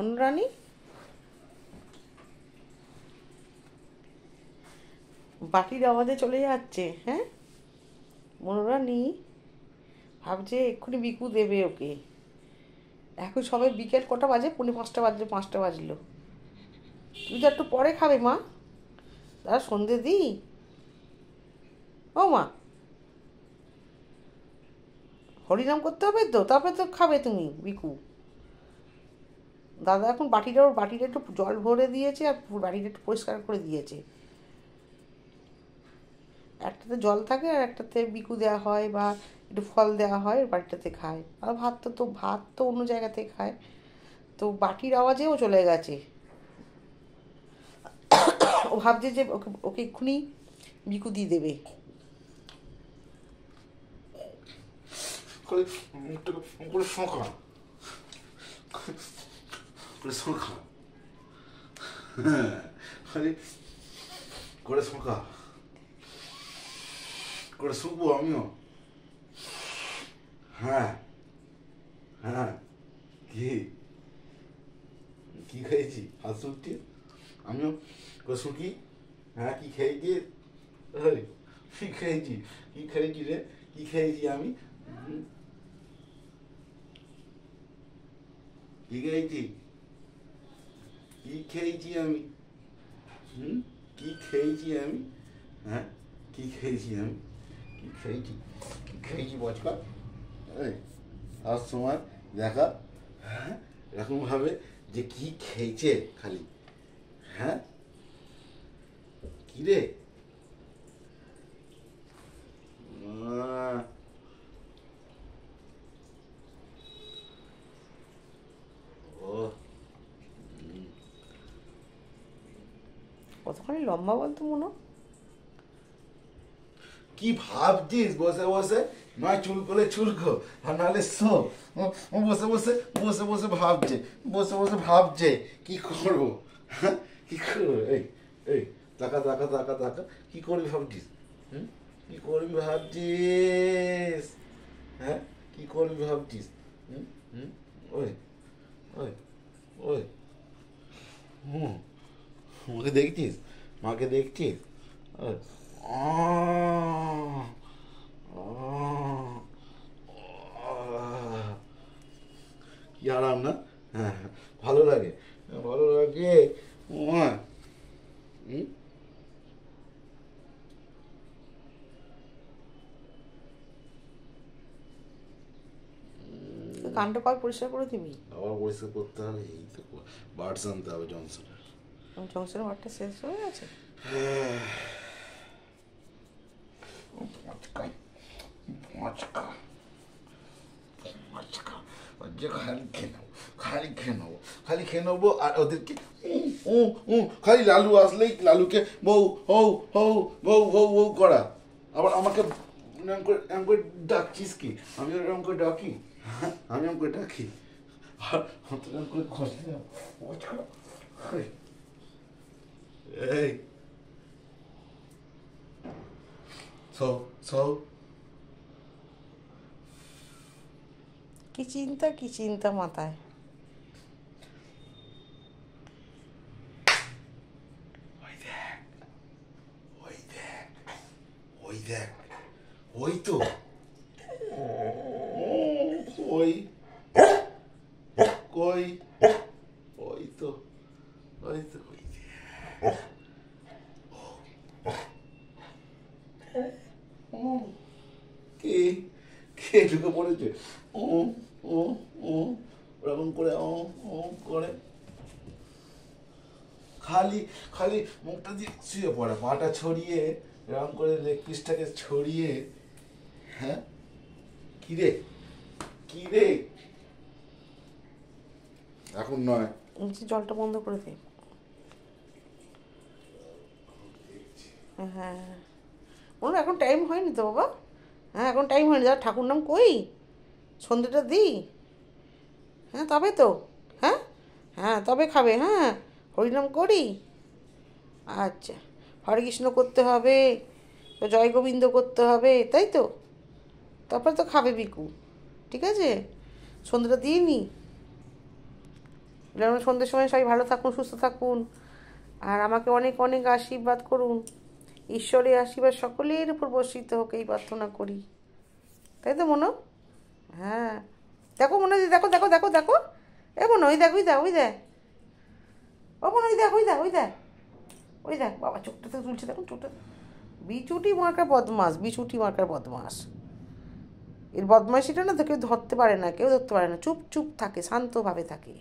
অনুরানী, বাটির আওয়াজে চলে যাচ্ছে। হ্যাঁ মনোরানী ভাবছে এক্ষুনি বিকু দেবে ওকে। এখন সবাই বিকেল কটা বাজে? 4:45 বাজলো, 5টা বাজলো। তুমি তো একটু পরে খাবে মা। দাদা সন্ধে দিই। ও মা, হরিনাম করতে হবে তো, তারপরে তো খাবে তুমি বিকু। দাদা এখন বাটিটা একটু জল ভরে দিয়েছে আর বাটিটা একটু পরিষ্কার করে দিয়েছে। একটাতে জল থাকে আর একটাতে বিকু দেওয়া হয় বা একটু ফল দেওয়া হয়, বাটিটাতে খায়। আর ভাত তো অন্য জায়গাতে খায়। তো বাটির আওয়াজেও চলে গেছে। ও ভাবছে যে ওকে ওকে এক্ষুনি বিকু দিয়ে দেবে। করে শোঁকা করে শোঁকা, হ্যাঁ খালি করে শোঁকা করে শুকবো আমিও। হ্যাঁ হ্যাঁ, কি কি খেয়েছি হাত শুকছি আমিও করে শুকি। হ্যাঁ কি খেয়েছি? কি খেয়েছি? কি খেয়েছি রে? কি খেয়েছি আমি? কি খেয়েছি? কি খেয়েছি আমি? কি খেয়েছি আমি? হ্যাঁ কি খেয়েছি আমি? কি খেয়েছি? কি খেয়েছি বচকা? এই আর সময় দেখা, হ্যাঁ এরকম ভাবে যে কি খেয়েছে খালি। হ্যাঁ কি রে? ও কতখানি লম্বা বলতো মনো? কি ভাবছিস বসে বসে? নয় চুলকোলে চুলকো আর নাহলে শো। ও বসে বসে বসে বসে ভাবছে, বসে বসে ভাবছে কি করবো। হ্যাঁ কি করবো? এই এই তাকা তাকা তাকা তাকা, কি করবি ভাবছিস? কি করবি ভাবছিস? হ্যাঁ কি করবি ভাবছিস? হুম হুম ওই ওই ওই হুম, মাকে দেখছিস? মাকে দেখছিস? ওই, আহ, আহ, আহ, কি আরাম না? হ্যাঁ হ্যাঁ, ভালো লাগে, ভালো লাগে। উম, হুম? কানটা কবে পরিষ্কার করে দিবি? আবার পরিষ্কার করতে হবে, এই তো বার্ডস আনতে হবে জনসনের। জংশনের ওয়ার্ডটা শেষ হয়ে গেছে। মচকা মচকা মচকা, যে খালি খেয়ে নেবো, খালি খেয়ে নেবো, খালি খেয়ে নেবো। আর ওদেরকে খালি লালু আসলেই লালুকে বউ হৌ হৌ বউ বউ বউ করা। আবার আমাকে এরকম করে ডাকছিস কি? আমি এরকম করে ডাকি? আমি এরকম করে ডাকি? আর এরকম করে খসে যাও মচকা। এই সো সো কি চিন্তা মাথায়। ওই দেখ, ওই দেখ, ওই দেখ, ওই তো ওই কই, ওই তো ওই তো ওই দেখ। কে কে ঢুকে পড়েছে? ও ও ও ওরকম করে ও ও করে খালি খালি মুখটা দিয়ে শুয়ে পড়ে, পাটা ছড়িয়ে এরকম করে লেগ পিসটাকে ছড়িয়ে। হ্যাঁ কিরে কিরে? এখন নয়, জলটা বন্ধ করে দে। হ্যাঁ বলুন এখন টাইম হয়নি তো বাবা। হ্যাঁ এখন টাইম হয়নি, দাদা ঠাকুর নাম কই, সন্ধ্যেটা দিই। হ্যাঁ তবে তো, হ্যাঁ হ্যাঁ তবে খাবে। হ্যাঁ হরিনাম করি। আচ্ছা, হরে কৃষ্ণ করতে হবে, তো জয় গোবিন্দ করতে হবে, তাই তো? তারপরে তো খাবে বিকু। ঠিক আছে, সন্ধ্যাটা দিয়ে নি। যেন সন্ধ্যের সময় সবাই ভালো থাকুন, সুস্থ থাকুন, আর আমাকে অনেক অনেক আশীর্বাদ করুন। ঈশ্বরের আশীর্বাদ সকলের উপর বর্ষিত হোক, এই প্রার্থনা করি। তাই তো মনো? হ্যাঁ, দেখো মনে হয়, দেখো দেখো দেখো দেখো, এ মনে ওই দেখ, ওই দেখ, ওই দেখ, ও মনে ওই দেখ, ওই দেখ, ওই দেখ, ওই দেখ, বাবা চোখটা তো তুলছে, দেখুন চোখটা। বিচুটি মার্কার বদমাস, বিচুটি মার্কার বদমাস। এর বদমাইশিটা না তো কেউ ধরতে পারে না, কেউ ধরতে পারে না, চুপ চুপ থাকে, শান্তভাবে থাকে।